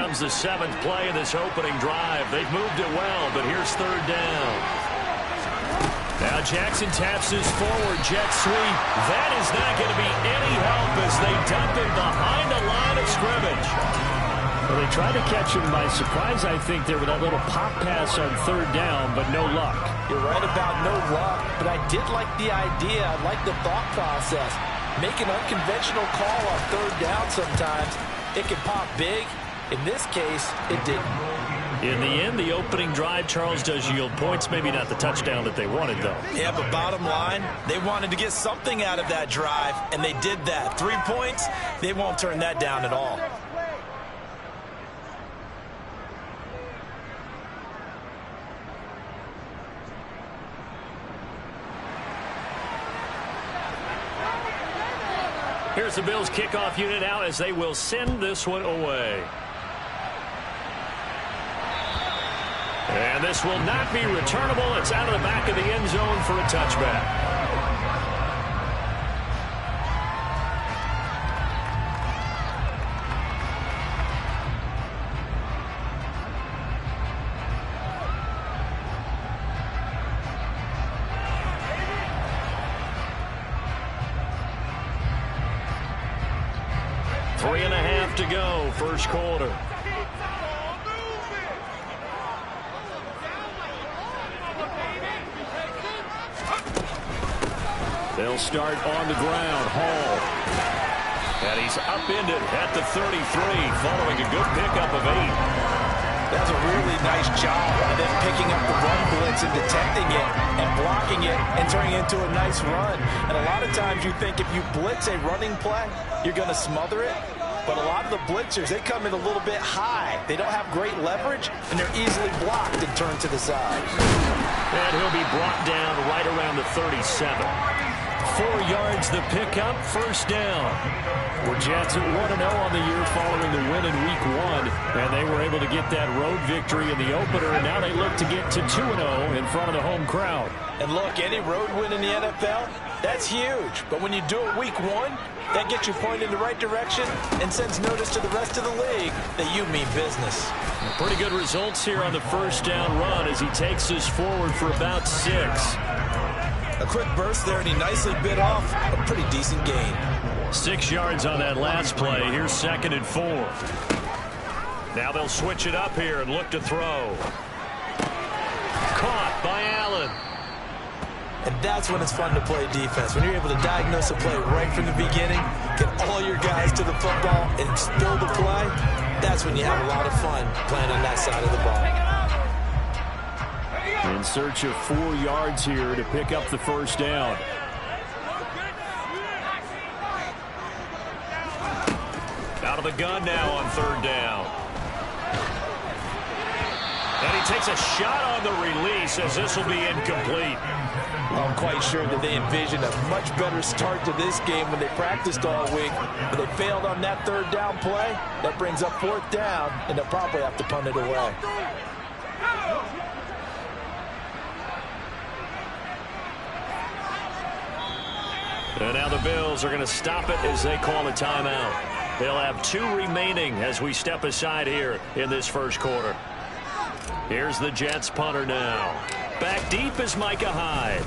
comes the 7th play in this opening drive. They've moved it well, but here's 3rd down. Now Jackson taps his forward jet sweep. That is not going to be any help as they dump him behind the line of scrimmage. Well, they tried to catch him by surprise, I think, there with that little pop pass on 3rd down, but no luck. You're right about no luck, but I did like the idea. I like the thought process. Make an unconventional call on 3rd down sometimes. It can pop big. In this case, it didn't. In the end, the opening drive, Charles, does yield points. Maybe not the touchdown that they wanted, though. Yeah, but bottom line, they wanted to get something out of that drive, and they did that. 3 points, they won't turn that down at all. Here's the Bills kickoff unit out as they will send this one away. And this will not be returnable. It's out of the back of the end zone for a touchback. Three and a half to go, first quarter. They'll start on the ground. Hall. And he's upended at the 33, following a good pickup of 8. That's a really nice job of them picking up the run blitz and detecting it and blocking it and turning it into a nice run. And a lot of times you think if you blitz a running play, you're going to smother it. But a lot of the blitzers, they come in a little bit high. They don't have great leverage, and they're easily blocked and turned to the side. And he'll be brought down right around the 37. 4 yards the pickup, first down. We're Jets at 1-0 on the year following the win in Week 1. And they were able to get that road victory in the opener, and now they look to get to 2-0 in front of the home crowd. And look, any road win in the NFL, that's huge. But when you do it Week 1, that gets you pointed in the right direction and sends notice to the rest of the league that you mean business. Pretty good results here on the first down run as he takes us forward for about 6. A quick burst there, and he nicely bit off a pretty decent gain. 6 yards on that last play. Here's 2nd and 4. Now they'll switch it up here and look to throw. Caught by Allen. And that's when it's fun to play defense. When you're able to diagnose a play right from the beginning, get all your guys to the football, and spill the play, that's when you have a lot of fun playing on that side of the ball. In search of 4 yards here to pick up the first down. Out of the gun now on 3rd down. And he takes a shot on the release as this will be incomplete. I'm quite sure that they envisioned a much better start to this game when they practiced all week. But they failed on that 3rd down play. That brings up 4th down, and they'll probably have to punt it away. And now the Bills are going to stop it as they call a timeout. They'll have 2 remaining as we step aside here in this first quarter. Here's the Jets punter now. Back deep is Micah Hyde.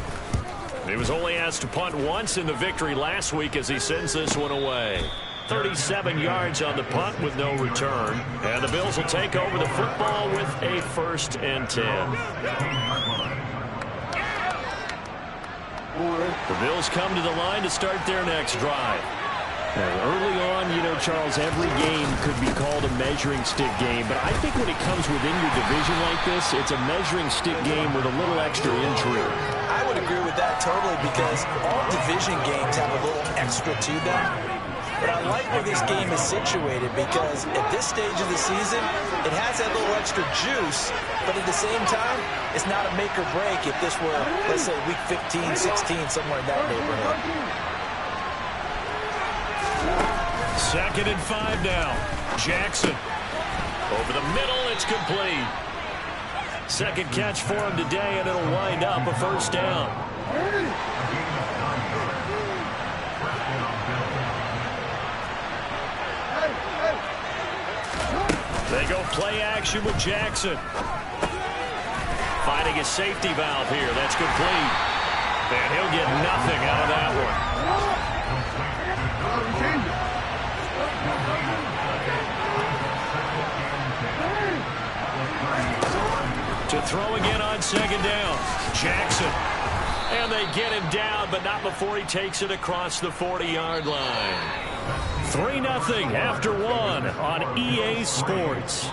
He was only asked to punt once in the victory last week as he sends this one away. 37 yards on the punt with no return. And the Bills will take over the football with a 1st and 10. The Bills come to the line to start their next drive. Early on, you know, Charles, every game could be called a measuring stick game. But I think when it comes within your division like this, it's a measuring stick game with a little extra intrigue. I would agree with that totally because all division games have a little extra to them. But I like where this game is situated because at this stage of the season, it has that little extra juice, but at the same time, it's not a make or break if this were, let's say, week 15, 16, somewhere in that neighborhood. 2nd and 5 now. Jackson. Over the middle, it's complete. 2nd catch for him today, and it'll wind up a first down. They go play action with Jackson. Finding a safety valve here. That's complete. And he'll get nothing out of that one. To throw again on second down. Jackson. And they get him down, but not before he takes it across the 40-yard line. 3-0 after one on EA Sports.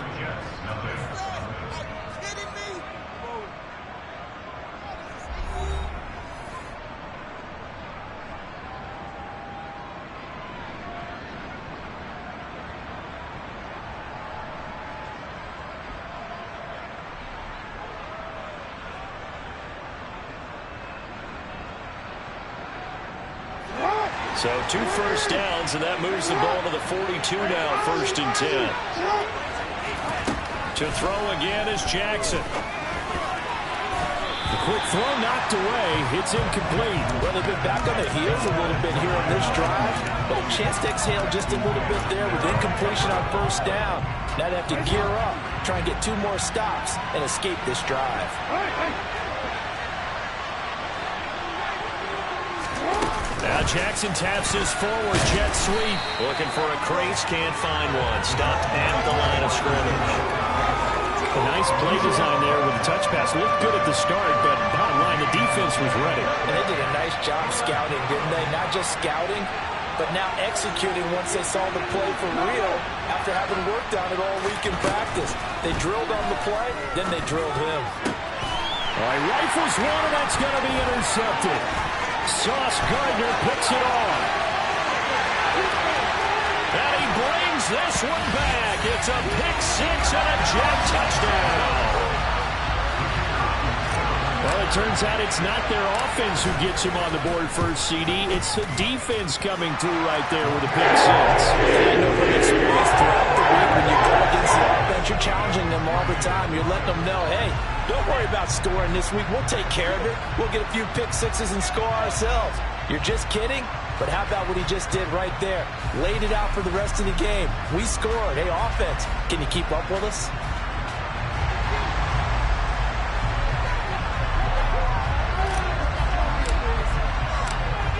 So 2 first downs, and that moves the ball to the 42 now, 1st and 10. To throw again is Jackson. The quick throw knocked away. It's incomplete. Well, they've been back on their heels a little bit here on this drive, but a chance to exhale just a little bit there with incompletion on 1st down. Now they have to gear up, try and get 2 more stops, and escape this drive. Now Jackson taps his forward jet sweep. Looking for a crease, can't find one. Stopped at the line of scrimmage. A nice play design there with the touch pass. Looked good at the start, but bottom line, the defense was ready. And they did a nice job scouting, didn't they? Not just scouting, but now executing once they saw the play for real after having worked on it all week in practice. They drilled on the play, then they drilled him. All right, rifles one, and that's going to be intercepted. Sauce Gardner picks it off. And he brings this one back. It's a pick 6 and a Jet touchdown. Well, it turns out it's not their offense who gets him on the board first, CD. It's the defense coming through right there with a pick 6. I know from experience throughout the week when you go against the offense, you're challenging them all the time. You're letting them know, hey, don't worry about scoring this week. We'll take care of it. We'll get a few pick 6s and score ourselves. You're just kidding? But how about what he just did right there? Laid it out for the rest of the game. We scored. Hey, offense, can you keep up with us?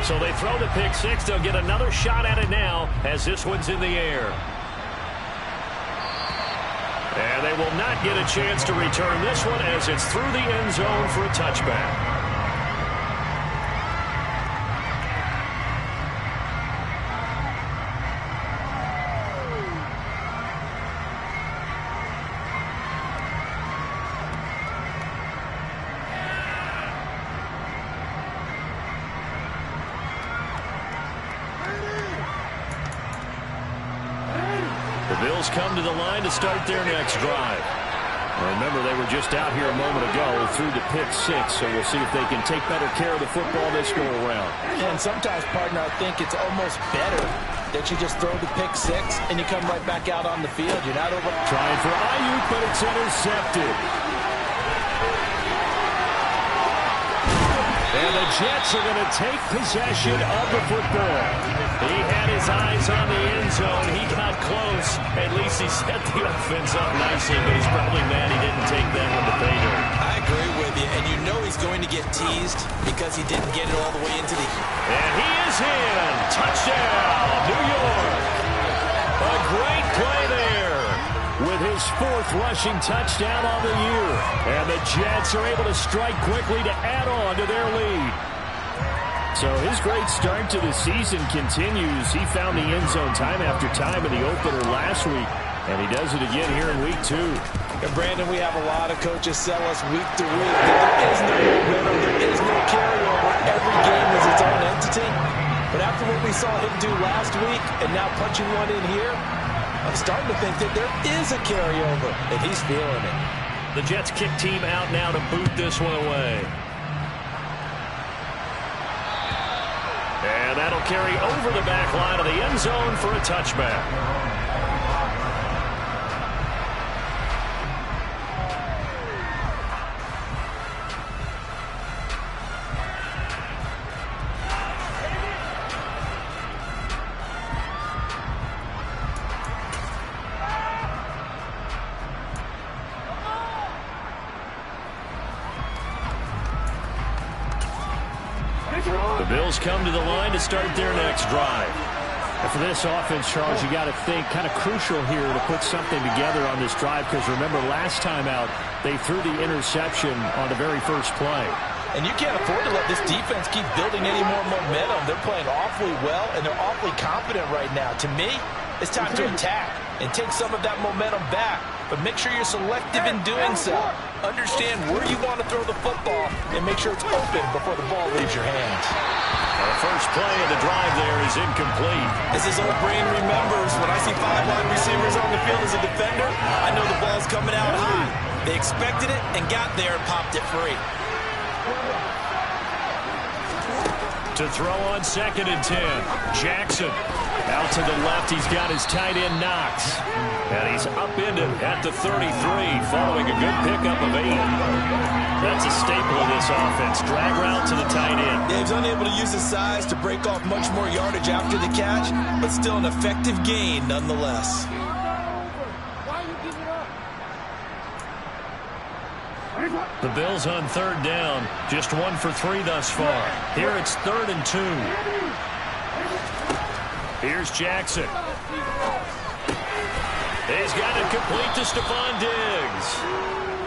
So they throw the pick 6. They'll get another shot at it now as this one's in the air. And they will not get a chance to return this one as it's through the end zone for a touchback. Bills come to the line to start their next drive. Remember, they were just out here a moment ago through the pick 6, so we'll see if they can take better care of the football this go around. And sometimes, partner, I think it's almost better that you just throw the pick 6 and you come right back out on the field. You're not over. Trying for Ayuk, but it's intercepted. And the Jets are going to take possession of the football. He had his eyes on the end zone. He got close. At least he set the offense up nicely, but he's probably mad he didn't take that one to pay dirt. I agree with you, and you know he's going to get teased because he didn't get it all the way into the... And he is in. Touchdown, New York. A great play there. With his 4th rushing touchdown on the year. And the Jets are able to strike quickly to add on to their lead. So his great start to the season continues. He found the end zone time after time in the opener last week. And he does it again here in week 2. And Brandon, we have a lot of coaches sell us week to week that there is no momentum, there is no carryover. Every game is its own entity. But after what we saw him do last week and now punching one in here, I'm starting to think that there is a carryover, and he's feeling it. The Jets kick team out now to boot this one away. And that'll carry over the back line of the end zone for a touchback. The Bills come to the line to start their next drive. And for this offense, Charles, you got to think kind of crucial here to put something together on this drive, because remember last time out they threw the interception on the very first play. And you can't afford to let this defense keep building any more momentum. They're playing awfully well, and they're awfully confident right now. To me, it's time to attack and take some of that momentum back. But make sure you're selective in doing so. Understand where you want to throw the football and make sure it's open before the ball leaves your hands. The first play of the drive there is incomplete. As his old brain remembers, when I see 5 wide receivers on the field as a defender, I know the ball's coming out high. They expected it and got there and popped it free. To throw on 2nd and 10. Jackson out to the left. He's got his tight end Knox. And he's upended at the 33 following a good pickup of 8. That's a staple of this offense. Drag route to the tight end. Yeah, he's unable to use his size to break off much more yardage after the catch, but still an effective gain nonetheless. The Bills on 3rd down. Just 1 for 3 thus far. Here it's 3rd and 2. Here's Jackson. He's got it complete to Stephon Diggs.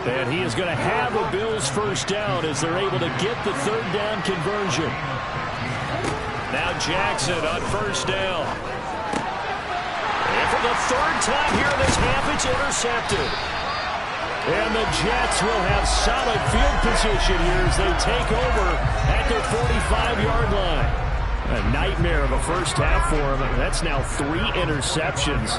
And he is going to have a Bills first down as they're able to get the 3rd down conversion. Now Jackson on 1st down. And for the 3rd time here in this half, it's intercepted. And the Jets will have solid field position here as they take over at their 45-yard line. A nightmare of a first half for him. That's now 3 interceptions.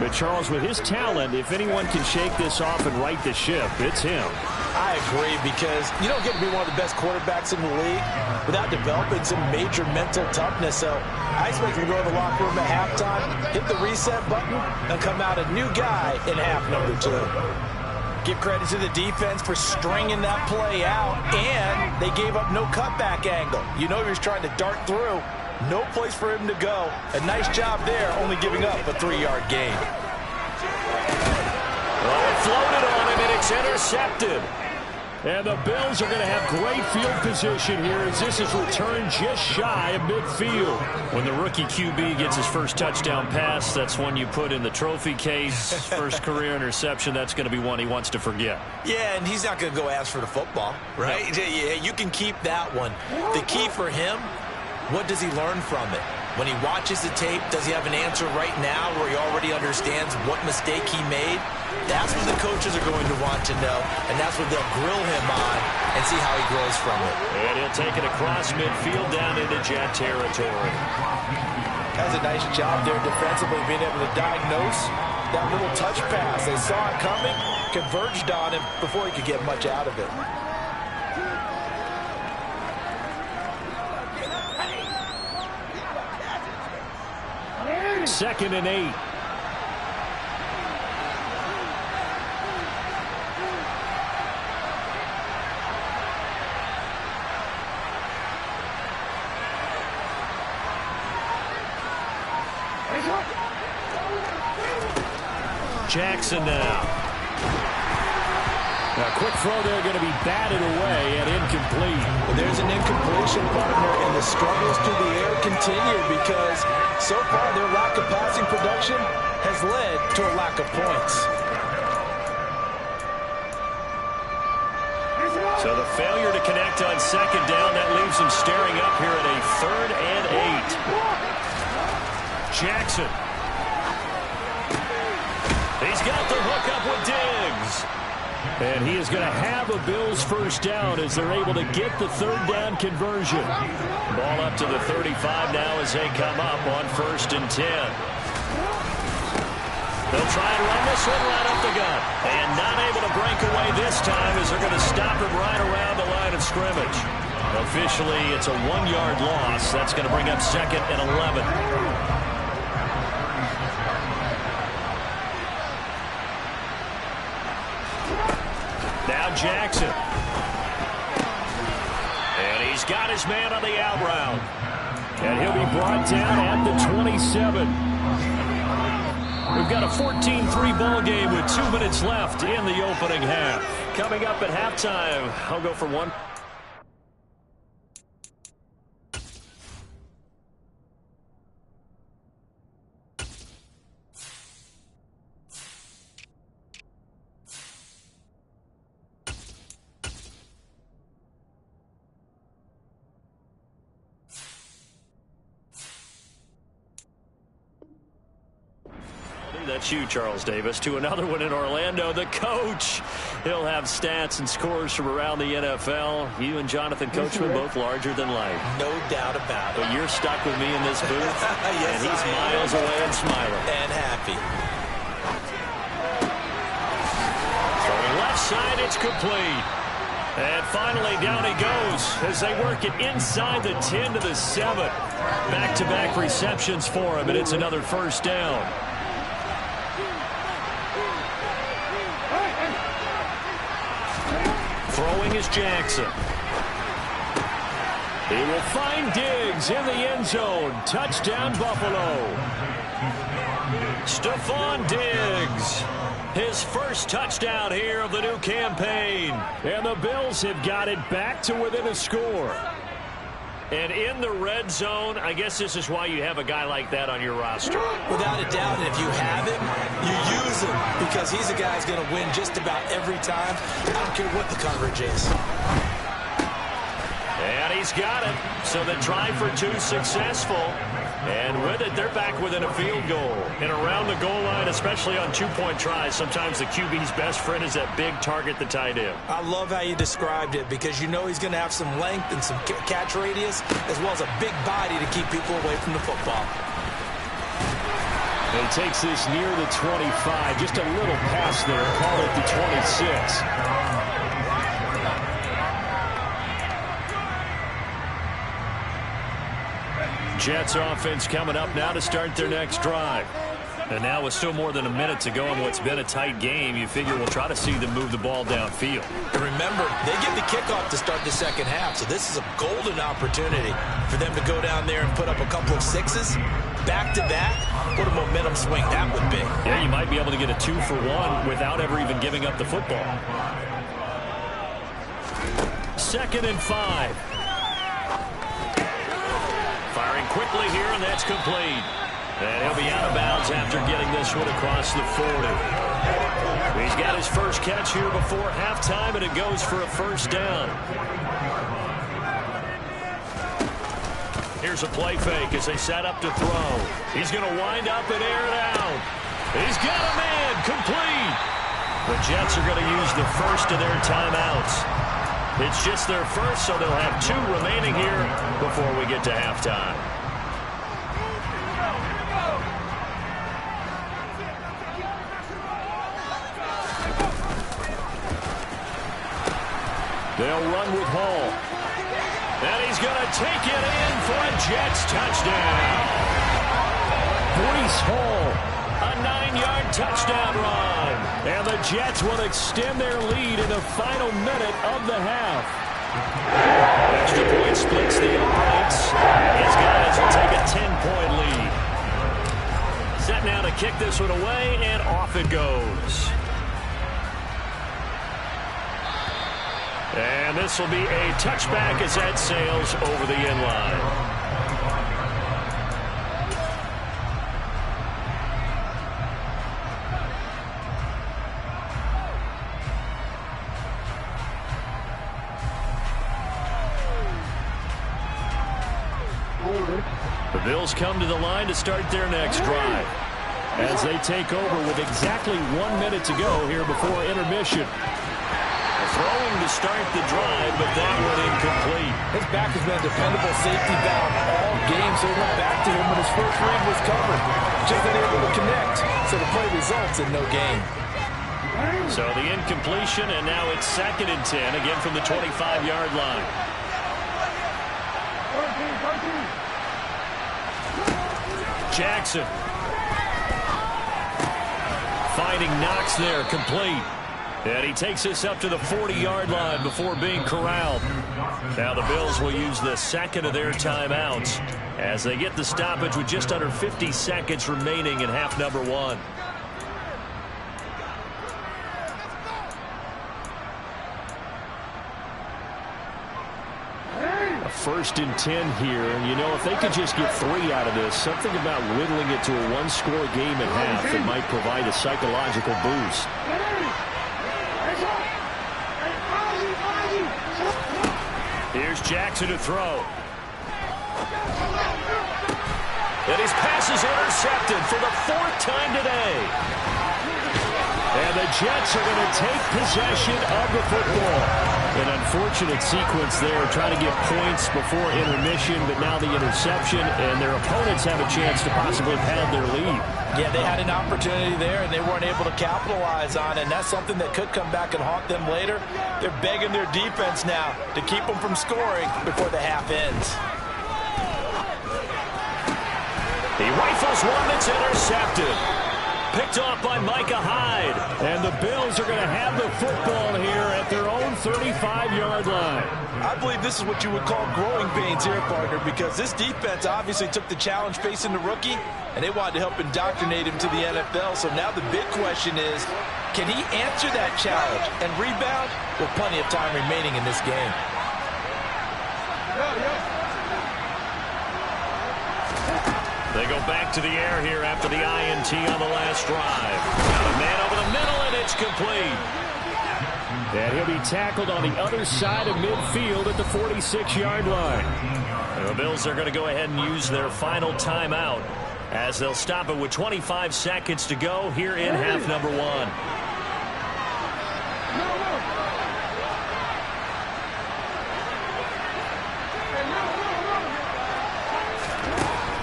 But Charles, with his talent, if anyone can shake this off and right the ship, it's him. I agree, because you don't get to be one of the best quarterbacks in the league without developing some major mental toughness. So I expect him to go to the locker room at halftime, hit the reset button, and come out a new guy in half number 2. Give credit to the defense for stringing that play out, and they gave up no cutback angle. You know he was trying to dart through. No place for him to go. A nice job there, only giving up a 3-yard gain. Well, it floated on him, and it's intercepted. And the Bills are going to have great field position here as this is returned just shy of midfield. When the rookie QB gets his first touchdown pass, that's one you put in the trophy case. First career interception, that's going to be one he wants to forget. Yeah, and he's not going to go ask for the football, right? No. Yeah, you can keep that one. The key for him, what does he learn from it? When he watches the tape, does he have an answer right now where he already understands what mistake he made? That's what the coaches are going to want to know, and that's what they'll grill him on and see how he grows from it. And he'll take it across midfield down into Jet territory. Has a nice job there defensively, being able to diagnose that little touch pass. They saw it coming, converged on him before he could get much out of it. 2nd and 8. Jackson now. A quick throw there, going to be batted away and incomplete. Well, there's an incompletion, partner, and the struggles through the air continue because so far their lack of passing production has led to a lack of points. So the failure to connect on 2nd down, that leaves him staring up here at a 3rd and 8. Jackson. He's got the hook up with Diggs. And he is going to have a Bills first down as they're able to get the 3rd down conversion. Ball up to the 35 now as they come up on 1st and 10. They'll try and run this one right up the gut. And not able to break away this time as they're going to stop him right around the line of scrimmage. Officially, it's a 1-yard loss. That's going to bring up 2nd and 11. Now Jackson. And he's got his man on the out route. And he'll be brought down at the 27. We've got a 14-3 ball game with 2 minutes left in the opening half. Coming up at halftime, I'll go for one. That's you, Charles Davis. To another one in Orlando. The coach, he'll have stats and scores from around the NFL. You and Jonathan Coachman both larger than life. No doubt about it. But you're stuck with me in this booth, yes, and he's miles away and smiling. And happy. Throwing left side, it's complete. And finally, down he goes as they work it inside the 10 to the 7. Back-to-back receptions for him, and it's another first down. Throwing is Jackson. He will find Diggs in the end zone. Touchdown, Buffalo. Stephon Diggs. His first touchdown here of the new campaign. And the Bills have got it back to within a score. And in the red zone, I guess this is why you have a guy like that on your roster. Without a doubt, and if you have him, you use him because he's a guy who's going to win just about every time. I don't care what the coverage is. And he's got it. So the try for two successful. And with it, they're back within a field goal. And around the goal line, especially on two-point tries, sometimes the QB's best friend is that big target, the tight end. I love how you described it because you know he's going to have some length and some catch radius as well as a big body to keep people away from the football. He takes this near the 25, just a little past there, call it the 26. Jets offense coming up now to start their next drive. And now with still more than a minute to go in what's been a tight game, you figure we'll try to see them move the ball downfield. And remember, they get the kickoff to start the second half, so this is a golden opportunity for them to go down there and put up a couple of sixes back-to-back. What a momentum swing that would be. Yeah, you might be able to get a 2-for-1 without ever even giving up the football. 2nd and 5. Firing quickly here, and that's complete. And he'll be out of bounds after getting this one across the 40. He's got his first catch here before halftime, and it goes for a first down. Here's a play fake as they set up to throw. He's going to wind up and air it out. He's got a man, complete. The Jets are going to use the first of their timeouts. It's just their first, so they'll have 2 remaining here before we get to halftime. They'll run with Hall. And he's going to take it in for a Jets touchdown. Breece Hall. A 9-yard touchdown run. And the Jets will extend their lead in the final minute of the half. Extra point splits the uprights. His guys will take a 10-point lead. Set now to kick this one away, and off it goes. And this will be a touchback as that sails over the end line. The Bills come to the line to start their next drive as they take over with exactly 1 minute to go here before intermission. Throwing to start the drive, but that one incomplete. His back has been a dependable safety valve all game, so he went back to him when his first read was covered. Just unable to connect, so the play results in no gain. So the incompletion, and now it's 2nd and 10, again from the 25-yard line. Jackson. Finding Knox there, complete. And he takes this up to the 40-yard line before being corralled. Now the Bills will use the 2nd of their timeouts as they get the stoppage with just under 50 seconds remaining in half number 1. A 1st and 10 here. And, you know, if they could just get 3 out of this, something about whittling it to a 1-score game at half that might provide a psychological boost. Here's Jackson to throw. And his pass is intercepted for the 4th time today. And the Jets are going to take possession of the football. An unfortunate sequence there, trying to get points before intermission, but now the interception, and their opponents have a chance to possibly pad their lead. Yeah, they had an opportunity there, and they weren't able to capitalize on it, and that's something that could come back and haunt them later. They're begging their defense now to keep them from scoring before the half ends. He rifles one that's intercepted. Picked off by Micah Hyde. And the Bills are going to have the football here at their own 35-yard line. I believe this is what you would call growing pains here, partner, because this defense obviously took the challenge facing the rookie, and they wanted to help indoctrinate him to the NFL. So now the big question is, can he answer that challenge and rebound with plenty of time remaining in this game? They go back to the air here after the INT on the last drive. Got a man over the middle, and it's complete. And he'll be tackled on the other side of midfield at the 46-yard line. And the Bills are going to go ahead and use their final timeout as they'll stop it with 25 seconds to go here in half number 1.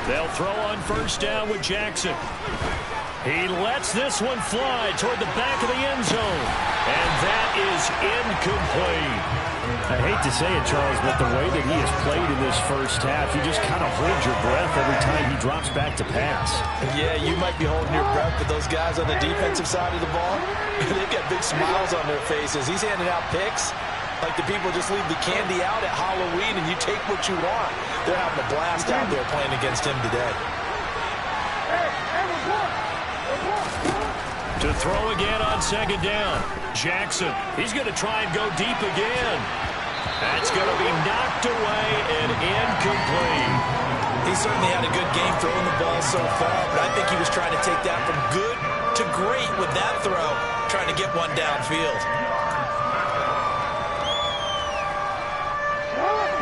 They'll throw on first down with Jackson. He lets this one fly toward the back of the end zone. And that is incomplete. I hate to say it, Charles, but the way that he has played in this first half, you just kind of hold your breath every time he drops back to pass. Yeah, you might be holding your breath, but those guys on the defensive side of the ball, they've got big smiles on their faces. He's handing out picks like the people just leave the candy out at Halloween and you take what you want. They're having a blast out there playing against him today. To throw again on second down. Jackson, he's going to try and go deep again. That's going to be knocked away and incomplete. He certainly had a good game throwing the ball so far, but I think he was trying to take that from good to great with that throw, trying to get one downfield.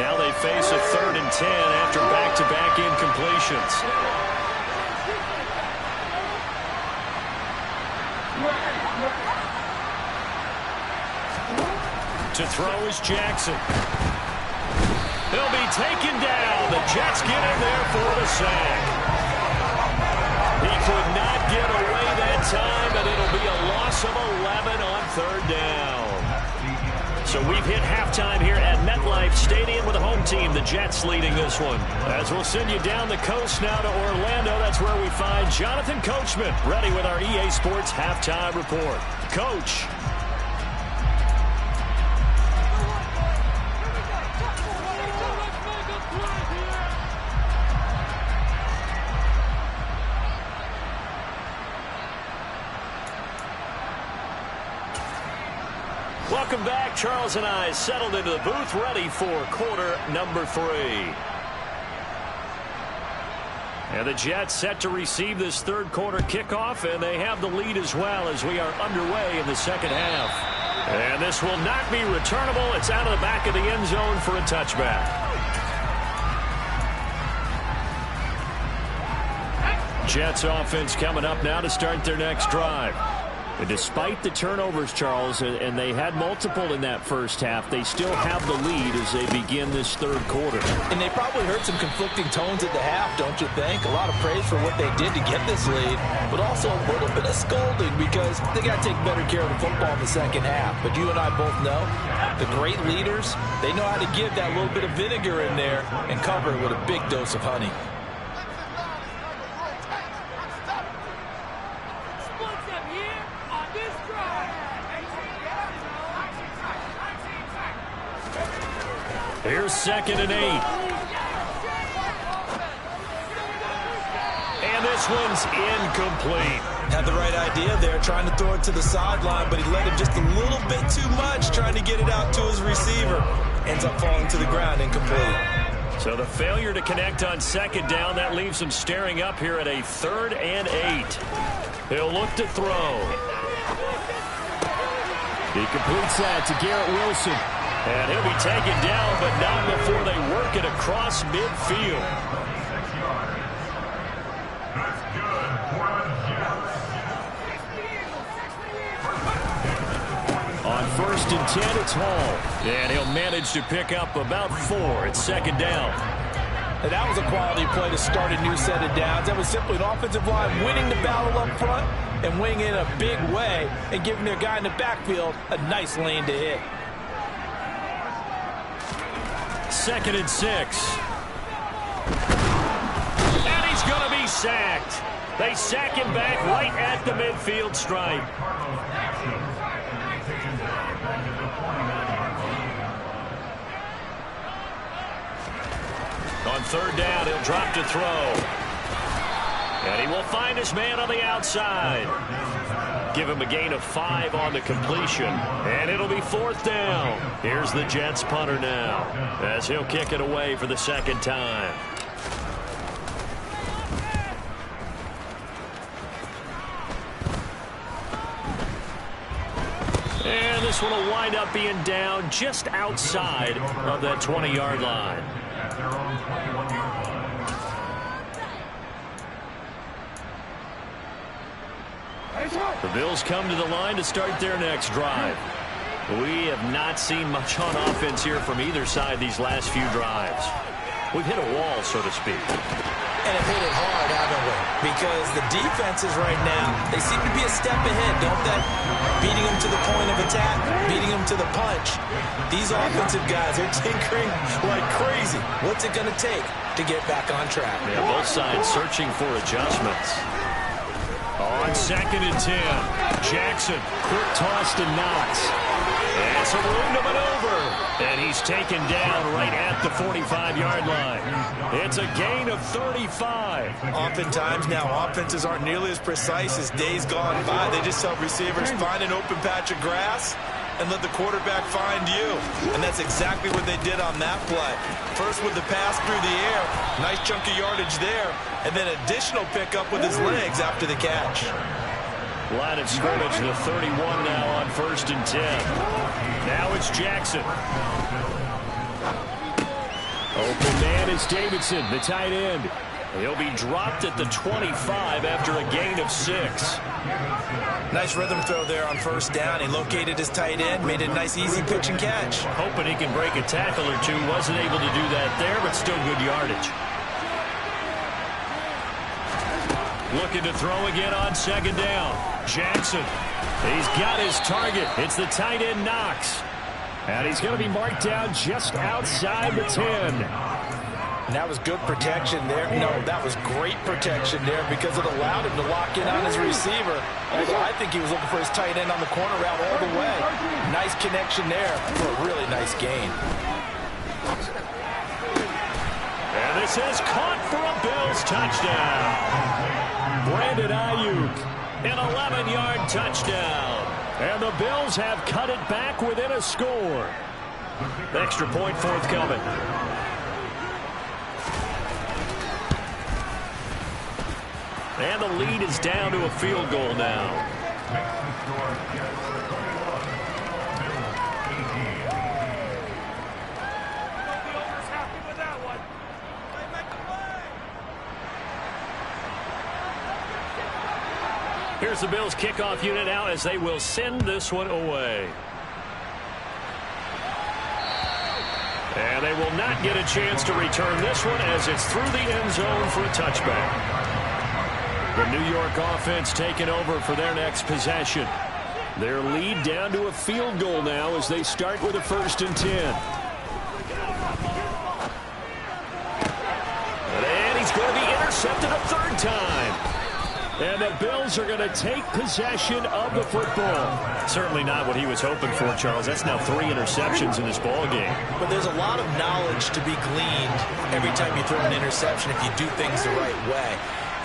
Now they face a 3rd and 10 after back-to-back incompletions. To throw is Jackson. He'll be taken down. The Jets get in there for the sack. He could not get away that time, and it'll be a loss of 11 on 3rd down. So we've hit halftime here at MetLife Stadium with the home team, the Jets, leading this one. As we'll send you down the coast now to Orlando, that's where we find Jonathan Coachman, ready with our EA Sports halftime report. Coach. Welcome back. Charles and I settled into the booth, ready for quarter number 3. And the Jets set to receive this 3rd quarter kickoff, and they have the lead as well as we are underway in the second half. And this will not be returnable. It's out of the back of the end zone for a touchback. Jets offense coming up now to start their next drive. And despite the turnovers, Charles, and they had multiple in that first half, they still have the lead as they begin this 3rd quarter. And they probably heard some conflicting tones at the half, don't you think? A lot of praise for what they did to get this lead, but also a little bit of scolding because they got to take better care of the football in the second half. But you and I both know the great leaders, they know how to give that little bit of vinegar in there and cover it with a big dose of honey. Here's 2nd and 8. And this one's incomplete. Had the right idea there, trying to throw it to the sideline, but he let him just a little bit too much, trying to get it out to his receiver. Ends up falling to the ground, incomplete. So the failure to connect on 2nd down, that leaves him staring up here at a 3rd and 8. He'll look to throw. He completes that to Garrett Wilson. And he'll be taken down, but not before they work it across midfield. first and 10, it's Hall. And he'll manage to pick up about 4 at second down. And that was a quality play to start a new set of downs. That was simply an offensive line winning the battle up front and winning in a big way and giving their guy in the backfield a nice lane to hit. Second and 6. And he's going to be sacked. They sack him back right at the midfield stripe. On third down, he'll drop to throw. And he will find his man on the outside. Give him a gain of 5 on the completion. And it'll be fourth down. Here's the Jets punter now, as he'll kick it away for the second time. And this one will wind up being down just outside of that 20-yard line. The Bills come to the line to start their next drive. We have not seen much on offense here from either side these last few drives. We've hit a wall, so to speak. And have hit it hard, haven't we? Because the defenses right now, they seem to be a step ahead, don't they? Beating them to the point of attack, beating them to the punch. These offensive guys are tinkering like crazy. What's it going to take to get back on track? Yeah, both sides searching for adjustments. On second and 10, Jackson, quick toss to Knox. And some room to maneuver. And he's taken down right at the 45-yard line. It's a gain of 35. Oftentimes now, offenses aren't nearly as precise as days gone by. They just help receivers find an open patch of grass and let the quarterback find you. And that's exactly what they did on that play. First with the pass through the air, nice chunk of yardage there, and then additional pickup with his legs after the catch. Line of scrimmage, the 31 now on first and 10. Now it's Jackson. Open man is Davidson, the tight end. He'll be dropped at the 25 after a gain of 6. Nice rhythm throw there on first down. He located his tight end, made a nice easy pitch and catch. Hoping he can break a tackle or two. Wasn't able to do that there, but still good yardage. Looking to throw again on second down. Jackson. He's got his target. It's the tight end Knox. And he's going to be marked down just outside the 10. And that was good protection there. No, that was great protection there because it allowed him to lock in on his receiver. Although I think he was looking for his tight end on the corner route all the way. Nice connection there for a really nice gain. And this is caught for a Bills touchdown. Brandon Ayuk, an 11-yard touchdown. And the Bills have cut it back within a score. Extra point forthcoming. And the lead is down to a field goal now. Here's the Bills kickoff unit now as they will send this one away. And they will not get a chance to return this one as it's through the end zone for a touchback. The New York offense taking over for their next possession. Their lead down to a field goal now as they start with a first and 10. And he's going to be intercepted a third time. And the Bills are going to take possession of the football. Certainly not what he was hoping for, Charles. That's now 3 interceptions in this ball game. But there's a lot of knowledge to be gleaned every time you throw an interception if you do things the right way.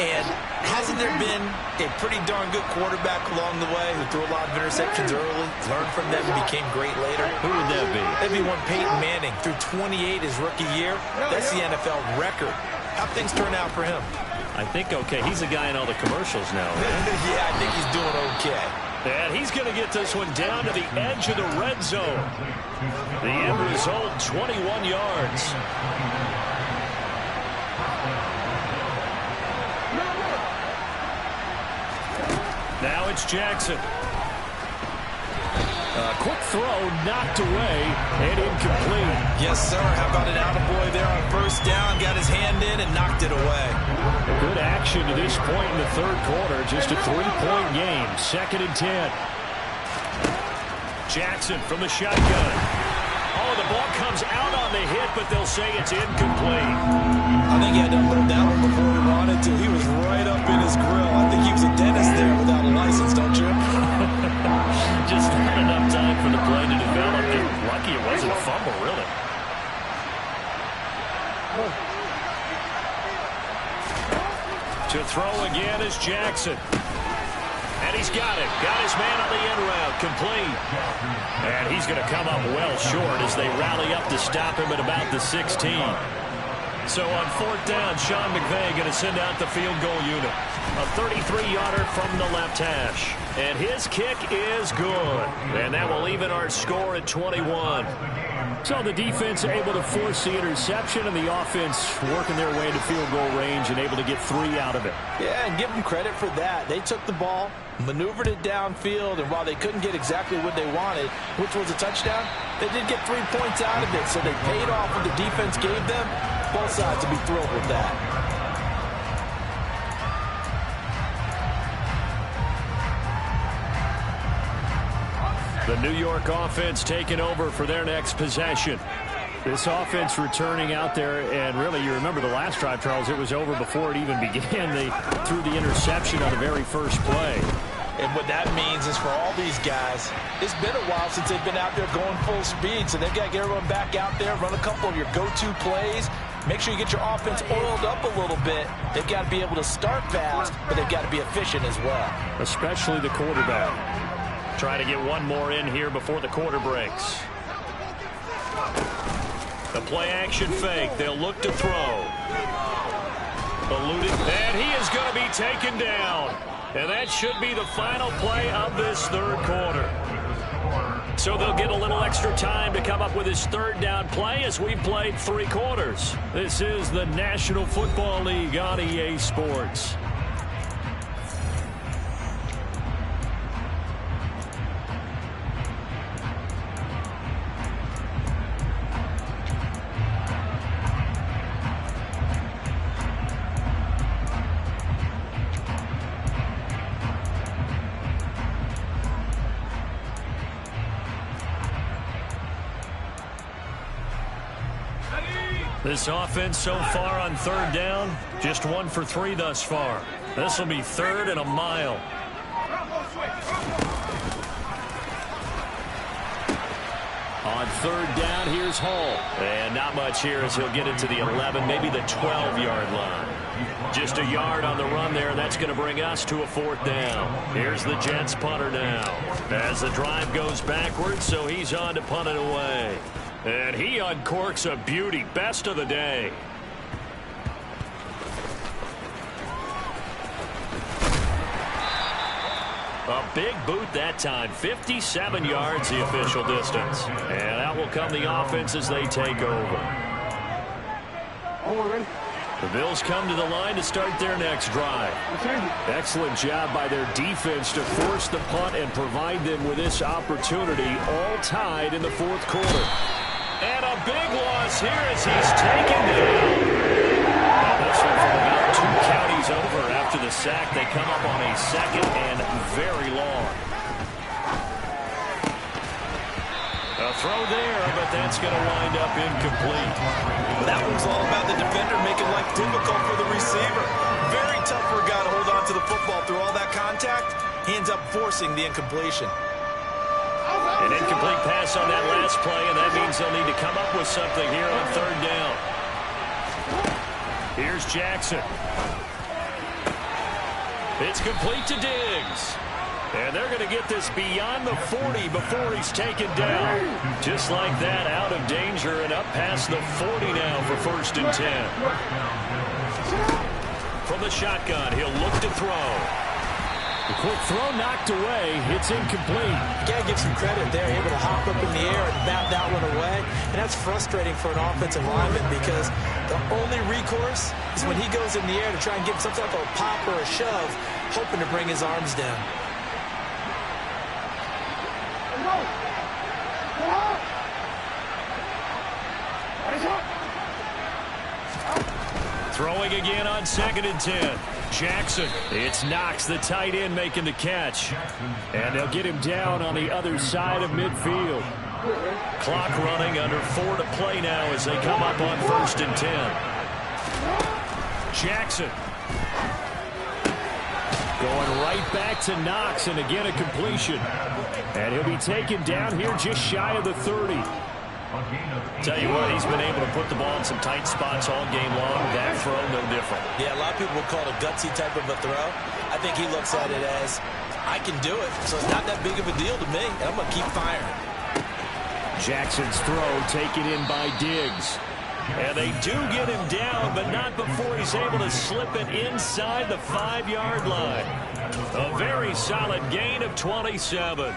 And hasn't there been a pretty darn good quarterback along the way who threw a lot of interceptions early, learned from them, and became great later? Who would that be? That'd be one Peyton Manning. Threw 28 his rookie year. That's the NFL record. How'd things turn out for him? I think okay. He's a guy in all the commercials now. Yeah, I think he's doing okay. And he's going to get this one down to the edge of the red zone. The end result, 21 yards. Now it's Jackson. Quick throw, knocked away, and incomplete. Yes, sir. How about an attaboy there on first down? Got his hand in and knocked it away. Good action to this point in the third quarter. Just a 3-point game. 2nd and 10. Jackson from the shotgun. Oh, the ball comes out on the hit, but they'll say it's incomplete. I think he had to unload that one before he wanted to. He was right up in his grill. I think he was a dentist there without a license, don't you? Just not enough time for the play to develop. They're lucky it wasn't a fumble, really. To throw again is Jackson. And he's got it. Got his man on the end route. Complete. And he's going to come up well short as they rally up to stop him at about the 16. So on 4th down, Sean McVay going to send out the field goal unit. A 33-yarder from the left hash. And his kick is good. And that will even our score at 21. So the defense able to force the interception, and the offense working their way to field goal range and able to get 3 out of it. Yeah, and give them credit for that. They took the ball, maneuvered it downfield, and while they couldn't get exactly what they wanted, which was a touchdown, they did get 3 points out of it. So they paid off what the defense gave them. Both sides will be thrilled with that. The New York offense taking over for their next possession. This offense returning out there, and really, you remember the last drive, Charles, it was over before it even began. They threw the interception on the very first play. And what that means is for all these guys, it's been a while since they've been out there going full speed, so they've got to get everyone back out there, run a couple of your go-to plays, make sure you get your offense oiled up a little bit. They've got to be able to start fast, but they've got to be efficient as well. Especially the quarterback. Try to get one more in here before the quarter breaks. The play-action fake. They'll look to throw. Eluding. And he is going to be taken down. And that should be the final play of this third quarter. So they'll get a little extra time to come up with his 3rd down play as we've played 3 quarters. This is the National Football League on EA Sports. This offense so far on 3rd down, just 1 for 3 thus far. This will be 3rd and a mile. On 3rd down, here's Hall. And not much here as he'll get it to the 11, maybe the 12-yard line. Just a yard on the run there. That's going to bring us to a 4th down. Here's the Jets punter now. As the drive goes backwards, so he's on to punt it away. And he uncorks a beauty. Best of the day. A big boot that time. 57 yards the official distance. And out will come the offense as they take over. The Bills come to the line to start their next drive. Excellent job by their defense to force the punt and provide them with this opportunity, all tied in the 4th quarter. And a big loss here as he's taken down. Now this one from about 2 counties over after the sack. They come up on a 2nd and very long. A throw there, but that's going to wind up incomplete. That one's all about the defender making life difficult for the receiver. Very tough for a guy to hold on to the football through all that contact. He ends up forcing the incompletion. An incomplete pass on that last play, and that means they'll need to come up with something here on 3rd down. Here's Jackson. It's complete to Diggs. And they're going to get this beyond the 40 before he's taken down. Just like that, out of danger and up past the 40 now for 1st and 10. From the shotgun, he'll look to throw. The quick throw knocked away. It's incomplete. You got to give some credit there. Able to hop up in the air and bat that one away. And that's frustrating for an offensive lineman because the only recourse is when he goes in the air to try and get something like a pop or a shove, hoping to bring his arms down. Throwing again on 2nd and 10. Jackson. It's Knox, the tight end, making the catch. And they'll get him down on the other side of midfield. Clock running, under 4 to play now as they come up on 1st and 10. Jackson. Going right back to Knox, and again a completion. And he'll be taken down here just shy of the 30. Tell you what, he's been able to put the ball in some tight spots all game long. That throw, no different. Yeah, a lot of people will call it a gutsy type of a throw. I think he looks at it as, I can do it, so it's not that big of a deal to me, and I'm going to keep firing. Jackson's throw taken in by Diggs. And they do get him down, but not before he's able to slip it inside the 5-yard line. A very solid gain of 27.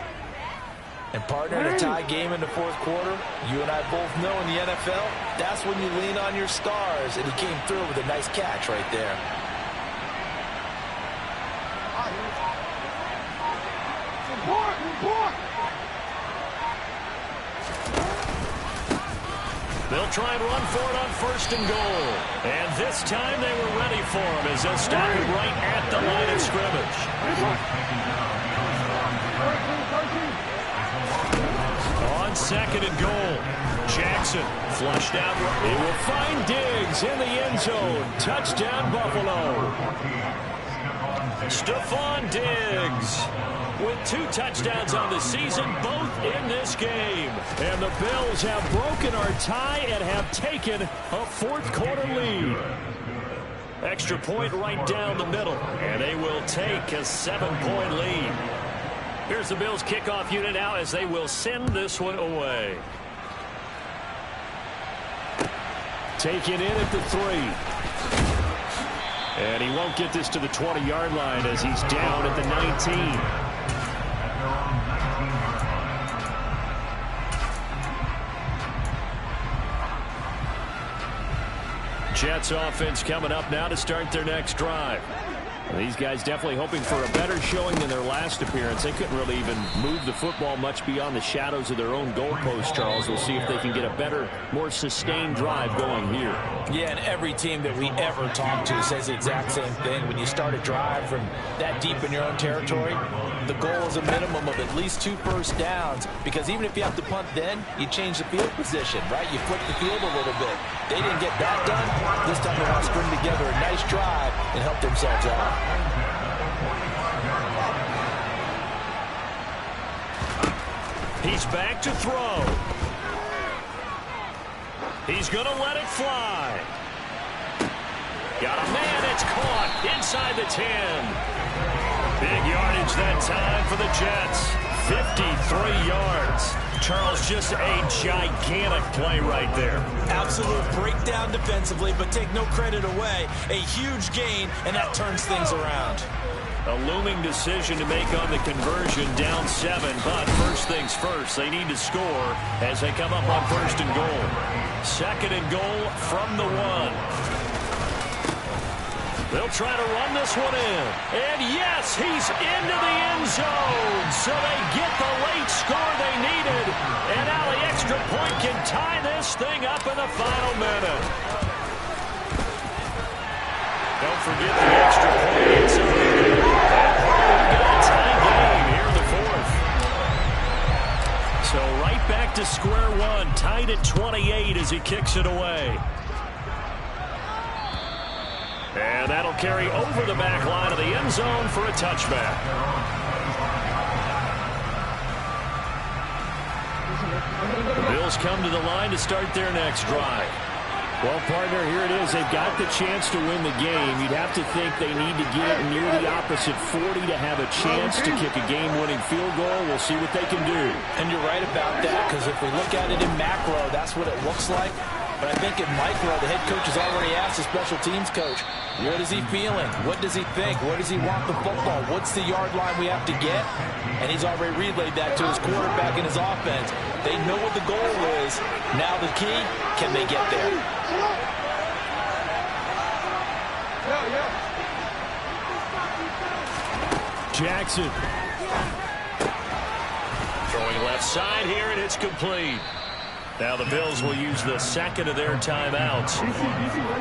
And partner, in a tie game in the 4th quarter, you and I both know in the NFL, that's when you lean on your stars, and he came through with a nice catch right there. They'll try and run for it on 1st and goal. And this time they were ready for him as they'll stop him right at the line of scrimmage. On 2nd and goal, Jackson flushed out. He will find Diggs in the end zone. Touchdown, Buffalo. Stephon Diggs with 2 touchdowns on the season, both in this game. And the Bills have broken our tie and have taken a 4th quarter lead. Extra point right down the middle, and they will take a 7-point lead. Here's the Bills kickoff unit now as they will send this one away. Taken in at the 3. And he won't get this to the 20-yard line as he's down at the 19. Jets offense coming up now to start their next drive. Well, these guys definitely hoping for a better showing than their last appearance. They couldn't really even move the football much beyond the shadows of their own goalpost, Charles. We'll see if they can get a better, more sustained drive going here. Yeah, and every team that we ever talk to says the exact same thing. When you start a drive from that deep in your own territory, the goal is a minimum of at least 2 first downs, because even if you have to punt then, you change the field position, right? You flip the field a little bit. They didn't get that done. This time they want to string together a nice drive and help themselves out. He's back to throw. He's going to let it fly. Got a man, it's caught inside the 10. Big yardage that time for the Jets. 53 yards. Charles, just a gigantic play right there. Absolute breakdown defensively, but take no credit away. A huge gain, and that turns things around. A looming decision to make on the conversion, down 7, but first things first, they need to score as they come up on 1st and goal. 2nd and goal from the 1. They'll try to run this one in. And yes, he's into the end zone. So they get the late score they needed. And now the extra point can tie this thing up in the final minute. Don't forget the extra point. It's we've got a tie game here in the 4th. So right back to square one. Tied at 28 as he kicks it away. And that'll carry over the back line of the end zone for a touchback. The Bills come to the line to start their next drive. Well, partner, here it is. They've got the chance to win the game. You'd have to think they need to get it near the opposite 40 to have a chance to kick a game-winning field goal. We'll see what they can do. And you're right about that, because if we look at it in macro, that's what it looks like. But I think in micro, the head coach has already asked the special teams coach, what is he feeling? What does he think? Where does he want the football? What's the yard line we have to get? And he's already relayed that to his quarterback and his offense. They know what the goal is. Now the key, can they get there? Jackson. Throwing left side here, and it's complete. Now the Bills will use the second of their timeouts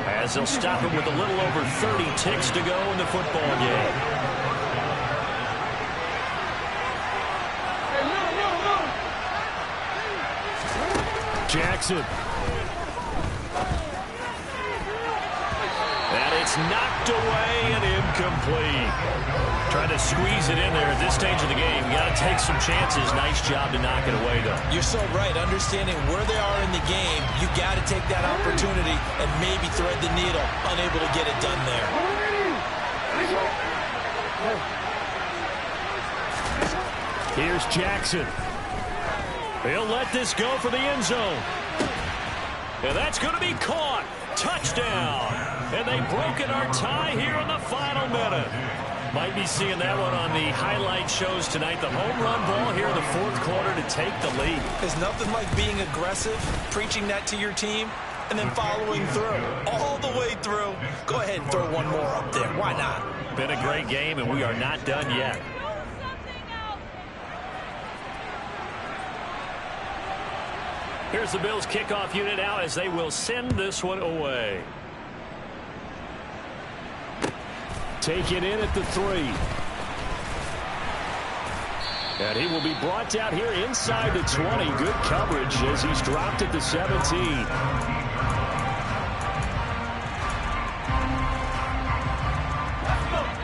as they'll stop it with a little over 30 ticks to go in the football game. Jackson. And it's knocked away and incomplete. Trying to squeeze it in there at this stage of the game. You got to take some chances. Nice job to knock it away, though. You're so right. Understanding where they are in the game, you got to take that opportunity and maybe thread the needle. Unable to get it done there. Here's Jackson. He'll let this go for the end zone. And that's going to be caught. Touchdown. And they've broken our tie here in the final minute. Might be seeing that one on the highlight shows tonight. The home run ball here in the fourth quarter to take the lead. There's nothing like being aggressive, preaching that to your team, and then following through. All the way through. Go ahead and throw one more up there. Why not? Been a great game, and we are not done yet. Here's the Bills kickoff unit out as they will send this one away. Take it in at the 3. And he will be brought down here inside the 20. Good coverage as he's dropped at the 17.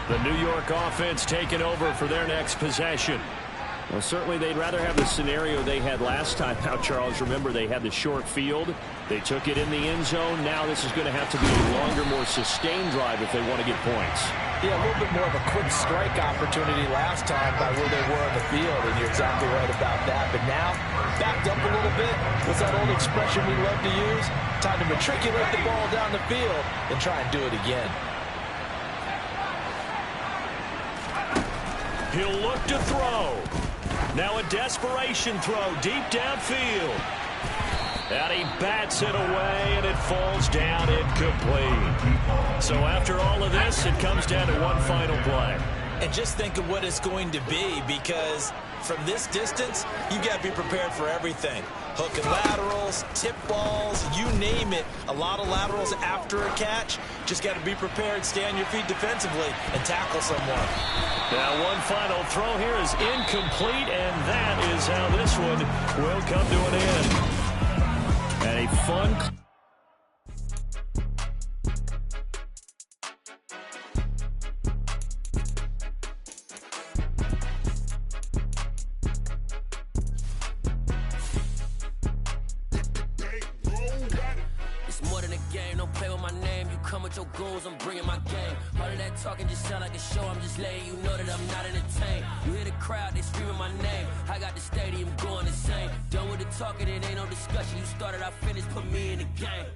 The New York offense taking over for their next possession. Well, certainly they'd rather have the scenario they had last time out, Charles. Remember, they had the short field. They took it in the end zone. Now this is going to have to be a longer, more sustained drive if they want to get points. Yeah, a little bit more of a quick strike opportunity last time by where they were on the field, and you're exactly right about that. But now, backed up a little bit. What's that old expression we love to use? Time to matriculate the ball down the field and try and do it again. He'll look to throw. Now a desperation throw deep downfield. And he bats it away, and it falls down incomplete. So after all of this, it comes down to one final play. And just think of what it's going to be, because from this distance, you got to be prepared for everything. Hook and laterals, tip balls, you name it. A lot of laterals after a catch. Just got to be prepared, stay on your feet defensively, and tackle someone. Now one final throw here is incomplete, and that is how this one will come to an end. And a fun... Your goals, I'm bringing my game. All of that talking just sound like a show. I'm just letting you know that I'm not entertained. You hear the crowd, they screaming my name. I got the stadium going insane. Done with the talking, it ain't no discussion. You started, I finished, put me in the game.